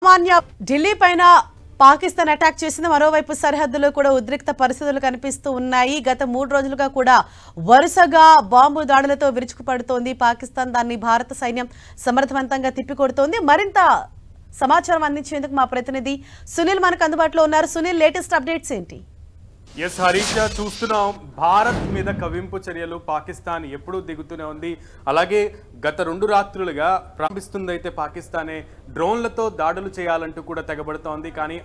సామాన్య ఢిల్లీ పైన పాకిస్తాన్ అటాక్ చేసిన మరోవైపు సరిహద్దులో కూడా ఉద్రిక్త పరిస్థితులు కనిపిస్తూ ఉన్నాయి. గత 3 రోజులుగా కూడా వరుసగా బాంబు దాడులతో విరుచుకుపడుతోంది పాకిస్తాన్. దాన్ని భారత సైన్యం సమర్థవంతంగా తిప్పికొడుతోంది. మరింత సమాచారం అందించేందుకు మా ప్రతినిధి సునీల్ మనకు అందుబాటులో ఉన్నారు. సునీల్, లేటెస్ట్ అప్డేట్స్ ఏంటి? ఎస్ హరీష, చూస్తున్నాం భారత్ మీద కవింపు చర్యలు పాకిస్తాన్ ఎప్పుడూ దిగుతూనే ఉంది. అలాగే గత 2 రాత్రులుగా ప్రారంభిస్తుంది అయితే పాకిస్తానే డ్రోన్లతో దాడులు చేయాలంటూ కూడా తెగబడుతోంది. కానీ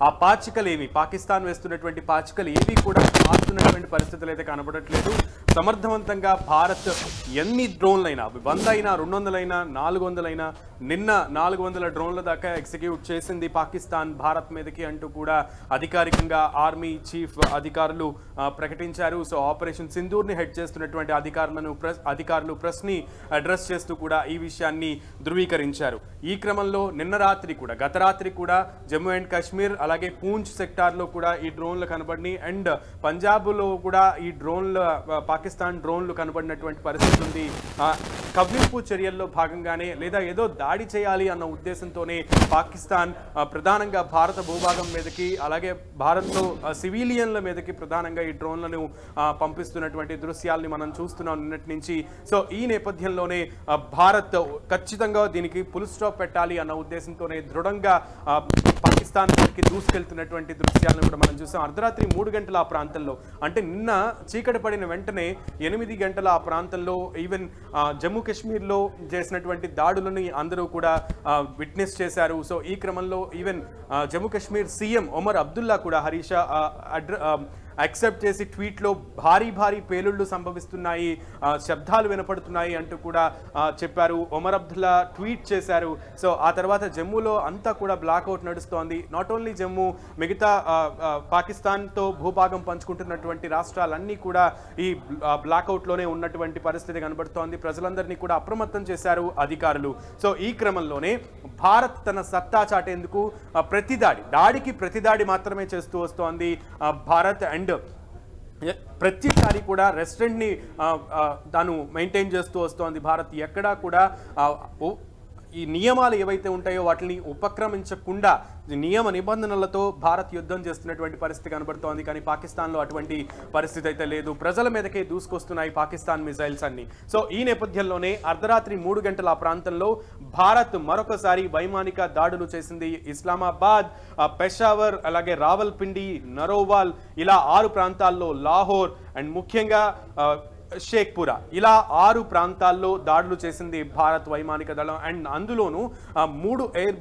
ఆ పాచికలు ఏవి, పాకిస్తాన్ వేస్తున్నటువంటి పాచికలు ఏవి కూడా ఆస్తున్నటువంటి పరిస్థితులు అయితే కనబడట్లేదు. సమర్థవంతంగా భారత్ ఎన్ని డ్రోన్లైనా 100 అయినా 200 అయినా 400 అయినా నిన్న 400 డ్రోన్ల దాకా ఎగ్జిక్యూట్ చేసింది పాకిస్తాన్ భారత్ మీదకి అంటూ కూడా అధికారికంగా ఆర్మీ చీఫ్ అధికారులు ప్రకటించారు. సో ఆపరేషన్ సింధూర్ని హెడ్ చేస్తున్నటువంటి అధికారులు ప్రెస్ని అడ్రస్ చేస్తూ కూడా ఈ విషయాన్ని ధృవీకరించారు. ఈ క్రమంలో గత రాత్రి కూడా జమ్మూ అండ్ కాశ్మీర్ అలాగే పూంచ్ సెక్టార్లో కూడా ఈ డ్రోన్లు కనబడినాయి. అండ్ పంజాబ్లో కూడా ఈ పాకిస్తాన్ డ్రోన్లు కనబడినటువంటి పరిస్థితి ఉంది. కవ్వింపు చర్యల్లో భాగంగానే లేదా ఏదో దాడి చేయాలి అన్న ఉద్దేశంతోనే పాకిస్తాన్ ప్రధానంగా భారత భూభాగం మీదకి అలాగే భారత్లో సివిలియన్ల మీదకి ప్రధానంగా ఈ డ్రోన్లను పంపిస్తున్నటువంటి దృశ్యాల్ని మనం చూస్తున్నాం నిన్నటి నుంచి. సో ఈ నేపథ్యంలోనే భారత్ ఖచ్చితంగా దీనికి ఫుల్ స్టాప్ పెట్టాలి అన్న ఉద్దేశంతోనే దృఢంగా పాకిస్తాన్ మీదకి దూసుకెళ్తున్నటువంటి దృశ్యాలను కూడా మనం చూసాం. అర్ధరాత్రి 3 గంటల ఆ ప్రాంతంలో, అంటే నిన్న చీకటి పడిన వెంటనే 8 గంటల ఆ ప్రాంతంలో ఈవెన్ జమ్మూ కాశ్మీర్లో చేసినటువంటి దాడులని అందరూ కూడా విట్నెస్ చేశారు. సో ఈ క్రమంలో ఈవెన్ జమ్మూ కాశ్మీర్ సీఎం ఒమర్ అబ్దుల్లా కూడా హరీష యాక్సెప్ట్ చేసి ట్వీట్లో భారీ పేలుళ్లు సంభవిస్తున్నాయి, శబ్దాలు వినపడుతున్నాయి అంటూ కూడా చెప్పారు. ఒమర్ అబ్దుల్లా ట్వీట్ చేశారు. సో ఆ తర్వాత జమ్మూలో అంతా కూడా బ్లాక్అవుట్ నడుస్తోంది. నాట్ ఓన్లీ జమ్మూ, మిగతా పాకిస్తాన్తో భూభాగం పంచుకుంటున్నటువంటి రాష్ట్రాలన్నీ కూడా ఈ బ్లాక్అవుట్లోనే ఉన్నటువంటి పరిస్థితి కనబడుతోంది. ప్రజలందరినీ కూడా అప్రమత్తం చేశారు అధికారులు. సో ఈ క్రమంలోనే భారత్ తన సత్తా చాటేందుకు దాడికి ప్రతిదాడి మాత్రమే చేస్తూ వస్తోంది భారత్. అండ్ ప్రతిసారి కూడా రెస్టారెంట్ని తాను మెయింటైన్ చేస్తూ వస్తోంది భారత్. ఎక్కడా కూడా ఈ నియమాలు ఏవైతే ఉంటాయో వాటిని ఉపక్రమించకుండా నియమ నిబంధనలతో భారత్ యుద్ధం చేస్తున్నటువంటి పరిస్థితి కనబడుతోంది. కానీ పాకిస్తాన్లో అటువంటి పరిస్థితి అయితే లేదు. ప్రజల మీదకే దూసుకొస్తున్నాయి పాకిస్తాన్ మిసైల్స్ అన్ని. సో ఈ నేపథ్యంలోనే అర్ధరాత్రి 3 గంటల ఆ ప్రాంతంలో భారత్ మరొకసారి వైమానిక దాడులు చేసింది. ఇస్లామాబాద్, పెషావర్, అలాగే రావల్పిండి, నరోవాల్ ఇలా 6 ప్రాంతాల్లో, లాహోర్ అండ్ ముఖ్యంగా షేక్పురా ఇలా 6 ప్రాంతాల్లో దాడులు చేసింది భారత్ వైమానిక దళం. అండ్ అందులోనూ 3 ఎయిర్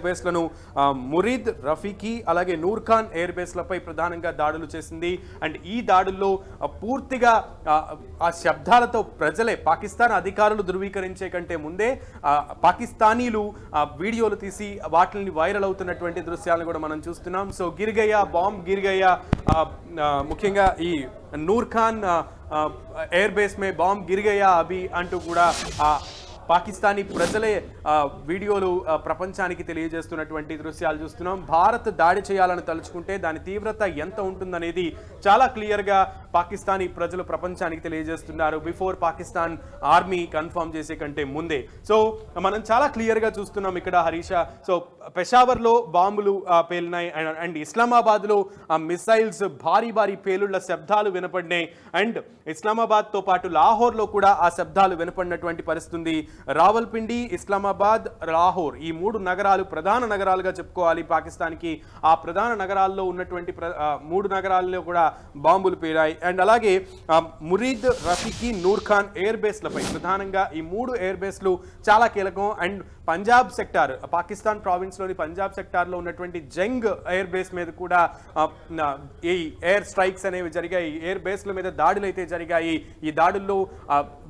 బేస్లను మురీద్, రఫీకి అలాగే నూర్ఖాన్ ఎయిర్ బేస్లపై ప్రధానంగా దాడులు చేసింది. అండ్ ఈ దాడుల్లో పూర్తిగా ఆ శబ్దాలతో ప్రజలే, పాకిస్తాన్ అధికారులు ధృవీకరించే కంటే ముందే పాకిస్తానీలు వీడియోలు తీసి వాటిని వైరల్ అవుతున్నటువంటి దృశ్యాలను కూడా మనం చూస్తున్నాం. సో బాంబ్ గిర్ ముఖ్యంగా ఈ నూర్ఖాన్ ఎయిర్ బేస్ మే బాంబ్ గిర్ గయా అభి అంటూ కూడా పాకిస్తానీ ప్రజలే వీడియోలు ప్రపంచానికి తెలియజేస్తున్నటువంటి దృశ్యాలు చూస్తున్నాం. భారత్ దాడి చేయాలని తలుచుకుంటే దాని తీవ్రత ఎంత ఉంటుందనేది చాలా క్లియర్గా పాకిస్తానీ ప్రజలు ప్రపంచానికి తెలియజేస్తున్నారు, బిఫోర్ పాకిస్తాన్ ఆర్మీ కన్ఫర్మ్ చేసే కంటే ముందే. సో మనం చాలా క్లియర్గా చూస్తున్నాం ఇక్కడ హరీష. సో పెషావర్లో బాంబులు పేలినాయి అండ్ ఇస్లామాబాద్లో మిసైల్స్ భారీ పేలుళ్ల శబ్దాలు వినపడినాయి. అండ్ ఇస్లామాబాద్తో పాటు లాహోర్లో కూడా ఆ శబ్దాలు వినపడినటువంటి పరిస్థితి ఉంది. రావల్పిండి, ఇస్లామాబాద్, లాహోర్ ఈ 3 నగరాలు ప్రధాన నగరాలుగా చెప్పుకోవాలి పాకిస్తాన్కి. ఆ ప్రధాన నగరాల్లో ఉన్నటువంటి 3 నగరాల్లో కూడా బాంబులు పేలాయి. అండ్ అలాగే మురీద్, రఫీకి, నూర్ఖాన్ ఎయిర్ బేస్లపై ప్రధానంగా ఈ 3 ఎయిర్ బేస్లు చాలా కీలకం. అండ్ పంజాబ్ సెక్టార్, పాకిస్తాన్ ప్రావిన్స్లోని పంజాబ్ సెక్టార్లో ఉన్నటువంటి జంగ్ ఎయిర్ బేస్ మీద కూడా ఈ ఎయిర్ స్ట్రైక్స్ అనేవి జరిగాయి. ఎయిర్ బేస్ల మీద దాడులు అయితే జరిగాయి. ఈ దాడుల్లో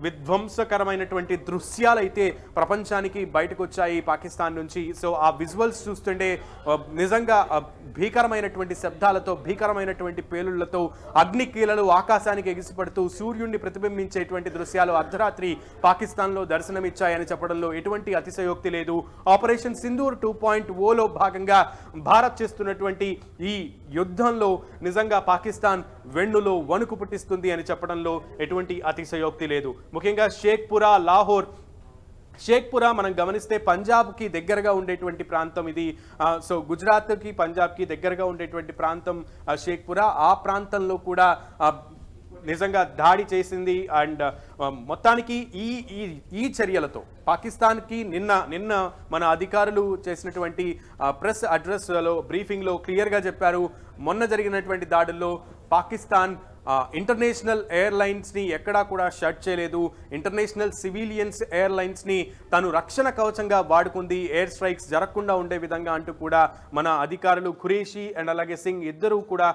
విధ్వంసకరమైనటువంటి దృశ్యాలు అయితే ప్రపంచానికి బయటకు వచ్చాయి పాకిస్తాన్ నుంచి. సో ఆ విజువల్స్ చూస్తుంటే నిజంగా భీకరమైనటువంటి శబ్దాలతో, భీకరమైనటువంటి పేలుళ్లతో అగ్నికీలలు ఆకాశానికి ఎగిసిపడుతూ సూర్యుడిని ప్రతిబింబించేటువంటి దృశ్యాలు అర్ధరాత్రి పాకిస్తాన్లో దర్శనమిచ్చాయని చెప్పడంలో ఎటువంటి అతిశయోక్తి లేదు. ఆపరేషన్ సింధూర్ 2.0లో భాగంగా భారత్ చేస్తున్నటువంటి ఈ యుద్ధంలో నిజంగా పాకిస్తాన్ వెన్నులో వణుకు పుట్టిస్తుంది అని చెప్పడంలో ఎటువంటి అతిశయోక్తి లేదు. ముఖ్యంగా షేక్పురా, లాహోర్ షేక్పురా మనం గమనిస్తే పంజాబ్కి దగ్గరగా ఉండేటువంటి ప్రాంతం ఇది. సో గుజరాత్కి పంజాబ్కి దగ్గరగా ఉండేటువంటి ప్రాంతం షేక్పురా. ఆ ప్రాంతంలో కూడా నిజంగా దాడి చేసింది. అండ్ మొత్తానికి ఈ ఈ ఈ చర్యలతో పాకిస్తాన్కి నిన్న మన అధికారులు చేసినటువంటి ప్రెస్ అడ్రస్లో బ్రీఫింగ్లో క్లియర్గా చెప్పారు, మొన్న జరిగినటువంటి దాడుల్లో పాకిస్తాన్ ఇంటర్నేషనల్ ఎయిర్లైన్స్ని ఎక్కడా కూడా షట్ చేయలేదు. ఇంటర్నేషనల్ సివిలియన్స్ ఎయిర్లైన్స్ని తను రక్షణ కవచంగా వాడుకుంది, ఎయిర్ స్ట్రైక్స్ జరగకుండా ఉండే విధంగా అంటూ కూడా మన అధికారులు ఖురేషి అండ్ అలాగే సింగ్ ఇద్దరూ కూడా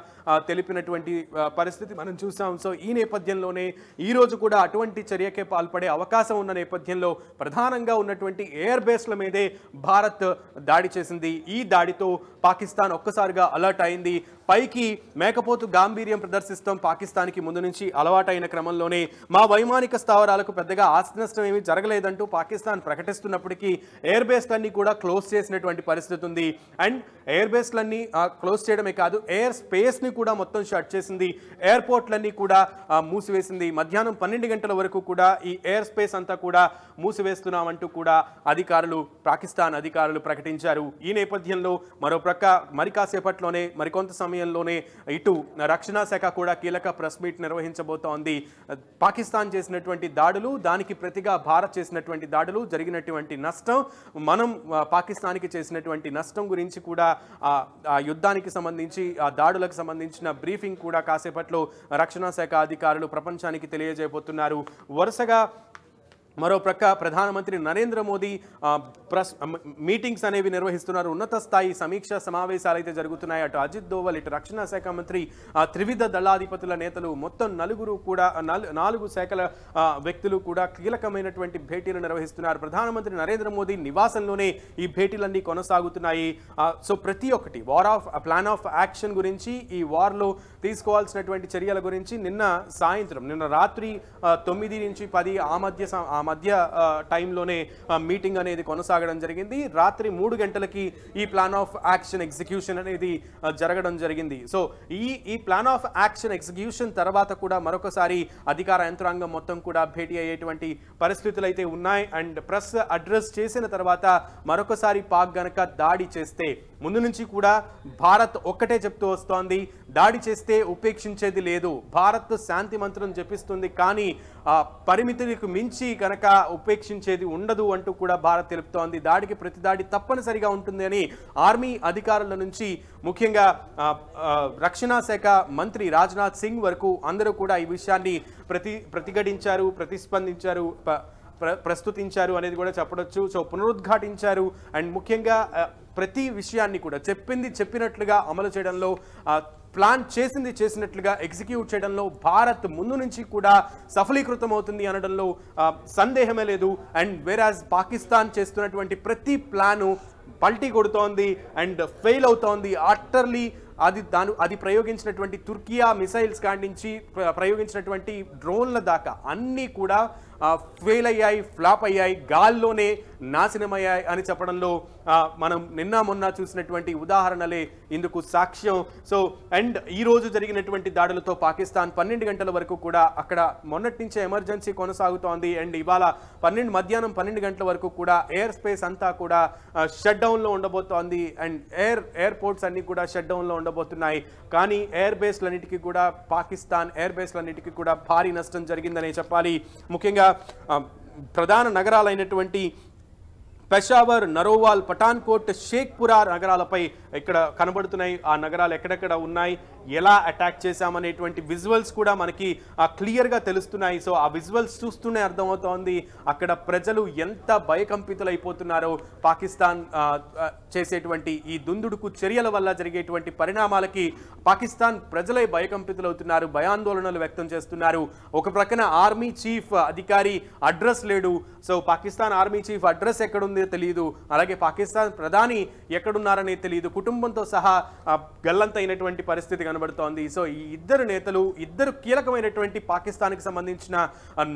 తెలిపినటువంటి పరిస్థితి మనం చూసాం. సో ఈ నేపథ్యంలోనే ఈరోజు కూడా అటువంటి చర్యకే పాల్పడే అవకాశం ఉన్న నేపథ్యంలో ప్రధానంగా ఉన్నటువంటి ఎయిర్ బేస్ల మీదే భారత్ దాడి చేసింది. ఈ దాడితో పాకిస్తాన్ ఒక్కసారిగా అలర్ట్ అయింది. పైకి మేకపోతు గాంభీర్యం ప్రదర్శిస్తాం పాకిస్తాన్కి ముందు నుంచి అలవాటైన క్రమంలోనే మా వైమానిక స్థావరాలకు పెద్దగా ఆస్తి నష్టం ఏమీ జరగలేదంటూ పాకిస్తాన్ ప్రకటిస్తున్నప్పటికీ ఎయిర్ బేస్లన్నీ కూడా క్లోజ్ చేసినటువంటి పరిస్థితి ఉంది. అండ్ ఎయిర్ బేస్లన్నీ క్లోజ్ చేయడమే కాదు, ఎయిర్ స్పేస్ని కూడా మొత్తం షట్ చేసింది, ఎయిర్పోర్ట్లన్నీ కూడా మూసివేసింది. మధ్యాహ్నం 12 గంటల వరకు కూడా ఈ ఎయిర్ స్పేస్ అంతా కూడా మూసివేస్తున్నామంటూ కూడా పాకిస్తాన్ అధికారులు ప్రకటించారు. ఈ నేపథ్యంలో మరోప్రక్క మరి కాసేపట్లోనే మరికొంత సమయంలోనే ఇటు రక్షణ శాఖ కూడా కీలక ప్రెస్ మీట్ నిర్వహించబోతోంది. పాకిస్తాన్ చేసినటువంటి దాడులు, దానికి ప్రతిగా భారత్ చేసినటువంటి దాడులు, జరిగినటువంటి నష్టం, మనం పాకిస్తాన్కి చేసినటువంటి నష్టం గురించి కూడా ఆ యుద్ధానికి సంబంధించి ఆ దాడులకు సంబంధించిన బ్రీఫింగ్ కూడా కాసేపట్లో రక్షణ శాఖ అధికారులు ప్రపంచానికి తెలియజేయబోతున్నారు. వరుసగా మరో ప్రక్క ప్రధానమంత్రి నరేంద్ర మోదీ మీటింగ్స్ అనేవి నిర్వహిస్తున్నారు. ఉన్నత స్థాయి సమీక్ష సమావేశాలు అయితే జరుగుతున్నాయి. అటు అజిత్ దోవల్, ఇటు రక్షణ శాఖ మంత్రి, త్రివిధ దళాధిపతుల నేతలు, మొత్తం 4 శాఖల వ్యక్తులు కూడా కీలకమైనటువంటి భేటీలు నిర్వహిస్తున్నారు. ప్రధానమంత్రి నరేంద్ర మోదీ నివాసంలోనే ఈ భేటీలన్నీ కొనసాగుతున్నాయి. సో ప్రతి ఒక్కటి ప్లాన్ ఆఫ్ యాక్షన్ గురించి, ఈ వార్లో తీసుకోవాల్సినటువంటి చర్యల గురించి నిన్న రాత్రి 9 నుంచి 10 ఆ మధ్య టైంలోనే మీటింగ్ అనేది కొనసాగడం జరిగింది. రాత్రి 3 గంటలకి ఈ ప్లాన్ ఆఫ్ యాక్షన్ ఎగ్జిక్యూషన్ అనేది జరగడం జరిగింది. సో ఈ ప్లాన్ ఆఫ్ యాక్షన్ ఎగ్జిక్యూషన్ తర్వాత కూడా మరొకసారి అధికార యంత్రాంగం మొత్తం కూడా భేటీ అయ్యేటువంటి పరిస్థితులు అయితే ఉన్నాయి. అండ్ ప్రెస్ అడ్రస్ చేసిన తర్వాత మరొకసారి పాక్ గనక దాడి చేస్తే, ముందు నుంచి కూడా భారత్ ఒక్కటే చెప్తూ వస్తోంది, దాడి చేస్తే ఉపేక్షించేది లేదు, భారత్ శాంతి మంత్రం జపిస్తుంది, కానీ పరిమితులకు మించి కనుక ఉపేక్షించేది ఉండదు అంటూ కూడా భారత్ తెలుపుతోంది. దాడికి ప్రతి దాడి తప్పనిసరిగా ఉంటుంది అని ఆర్మీ అధికారుల నుంచి ముఖ్యంగా రక్షణ శాఖ మంత్రి రాజ్నాథ్ సింగ్ వరకు అందరూ కూడా ఈ విషయాన్ని ప్రతిఘటించారు, ప్రతిస్పందించారు, ప్రస్తుతించారు అనేది కూడా చెప్పవచ్చు. సో పునరుద్ఘాటించారు. అండ్ ముఖ్యంగా ప్రతి విషయాన్ని కూడా చెప్పినట్లుగా అమలు చేయడంలో, ప్లాన్ చేసినట్లుగా ఎగ్జిక్యూట్ చేయడంలో భారత్ ముందు నుంచి కూడా సఫలీకృతం అవుతుంది అనడంలో సందేహమే లేదు. అండ్ వేరాజ్ పాకిస్తాన్ చేస్తున్నటువంటి ప్రతి ప్లాను పల్టీ కొడుతోంది అండ్ ఫెయిల్ అవుతోంది. అట్టర్లీ అది ప్రయోగించినటువంటి తుర్కియా మిసైల్స్ కాడి నుంచి ప్రయోగించినటువంటి డ్రోన్ల దాకా అన్నీ కూడా ఫెయిల్ అయ్యాయి, ఫ్లాప్ అయ్యాయి, గాల్లోనే నాశనమయ్యాయి అని చెప్పడంలో మనం మొన్న చూసినటువంటి ఉదాహరణలే ఇందుకు సాక్ష్యం. సో అండ్ ఈ రోజు జరిగినటువంటి దాడులతో పాకిస్తాన్ 12 గంటల వరకు కూడా అక్కడ మొన్నటి నుంచే ఎమర్జెన్సీ కొనసాగుతోంది. అండ్ ఇవాళ మధ్యాహ్నం 12 గంటల వరకు కూడా ఎయిర్ స్పేస్ అంతా కూడా షట్ డౌన్లో ఉండబోతోంది. అండ్ ఎయిర్పోర్ట్స్ అన్ని కూడా షట్ డౌన్లో ఉండబోతున్నాయి. కానీ ఎయిర్ బేస్లన్నిటికీ కూడా పాకిస్తాన్ ఎయిర్ బేస్లన్నిటికీ కూడా భారీ నష్టం జరిగిందనే చెప్పాలి. ముఖ్యంగా ప్రధాన నగరాలైనటువంటి పెషావర్, నరోవాల్, పఠాన్కోట్, షేక్పురా నగరాలపై ఇక్కడ కనబడుతున్నాయి. ఆ నగరాలు ఎక్కడెక్కడ ఉన్నాయి, ఎలా అటాక్ చేశామనేటువంటి విజువల్స్ కూడా మనకి క్లియర్గా తెలుస్తున్నాయి. సో ఆ విజువల్స్ చూస్తూనే అర్థమవుతోంది అక్కడ ప్రజలు ఎంత భయకంపితులైపోతున్నారో. పాకిస్తాన్ చేసేటువంటి ఈ దుందుడుకు చర్యల వల్ల జరిగేటువంటి పరిణామాలకి పాకిస్తాన్ ప్రజలే భయకంపితులవుతున్నారు, భయాందోళనలు వ్యక్తం చేస్తున్నారు. ఒక ప్రక్కన ఆర్మీ చీఫ్ అధికారి అడ్రస్ లేడు. So Pakistan army chief address ఎక్కడుంది జరుగుతుందో తెలియదు, అలాగే పాకిస్తాన్ ప్రధాని ఎక్కడున్నారనే తెలియదు, కుటుంబంతో సహా గల్లంతైనటువంటి పరిస్థితి కనబడుతోంది. సో ఈ ఇద్దరు నేతలు, ఇద్దరు కీలకమైనటువంటి పాకిస్తాన్కి సంబంధించిన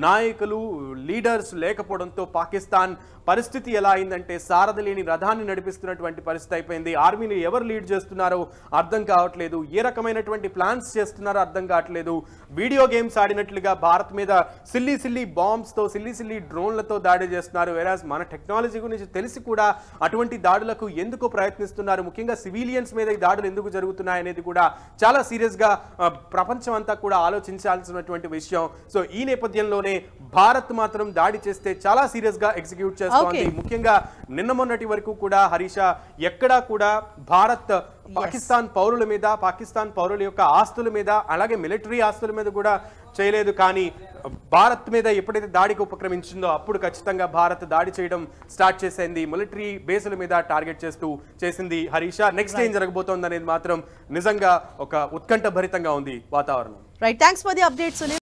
నాయకులు, లీడర్స్ లేకపోవడంతో పాకిస్తాన్ పరిస్థితి ఎలా అయిందంటే సారథి లేని రథాన్ని నడిపిస్తున్నటువంటి పరిస్థితి అయిపోయింది. ఆర్మీని ఎవరు లీడ్ చేస్తున్నారో అర్థం కావట్లేదు, ఏ రకమైనటువంటి ప్లాన్స్ చేస్తున్నారో అర్థం కావట్లేదు. వీడియో గేమ్స్ ఆడినట్లుగా భారత్ మీద సిల్లీ బాంబ్స్తో, సిల్లీ డ్రోన్లతో దాడి చేస్తున్నారు. వేరాజ్ మన టెక్నాలజీ గురించి తెలిసి కూడా అటువంటి దాడులకు ఎందుకు ప్రయత్నిస్తున్నారు, ముఖ్యంగా సివిలియన్స్ మీద ఈ దాడులు ఎందుకు జరుగుతున్నాయి అనేది కూడా చాలా సీరియస్గా ప్రపంచం అంతా కూడా ఆలోచించాల్సినటువంటి విషయం. సో ఈ నేపథ్యంలోనే భారత్ మాత్రం దాడి చేస్తే చాలా సీరియస్గా ఎగ్జిక్యూట్ చేస్తుంది. ముఖ్యంగా నిన్న మొన్నటి వరకు కూడా హరీష ఎక్కడా కూడా భారత్ పాకిస్తాన్ పౌరుల మీద, పాకిస్తాన్ పౌరుల యొక్క ఆస్తుల మీద, అలాగే మిలిటరీ ఆస్తుల మీద కూడా చేయలేదు. కానీ భారత్ మీద ఎప్పుడైతే దాడికి ఉపక్రమించిందో అప్పుడు ఖచ్చితంగా భారత్ దాడి చేయడం స్టార్ట్ చేసింది. మిలిటరీ బేసుల మీద టార్గెట్ చేస్తూ చేసింది. హరీష నెక్స్ట్ ఏం జరగబోతోంది అనేది మాత్రం నిజంగా ఒక ఉత్కంఠ భరితంగా ఉంది వాతావరణం. Right, thanks for the update Sunil.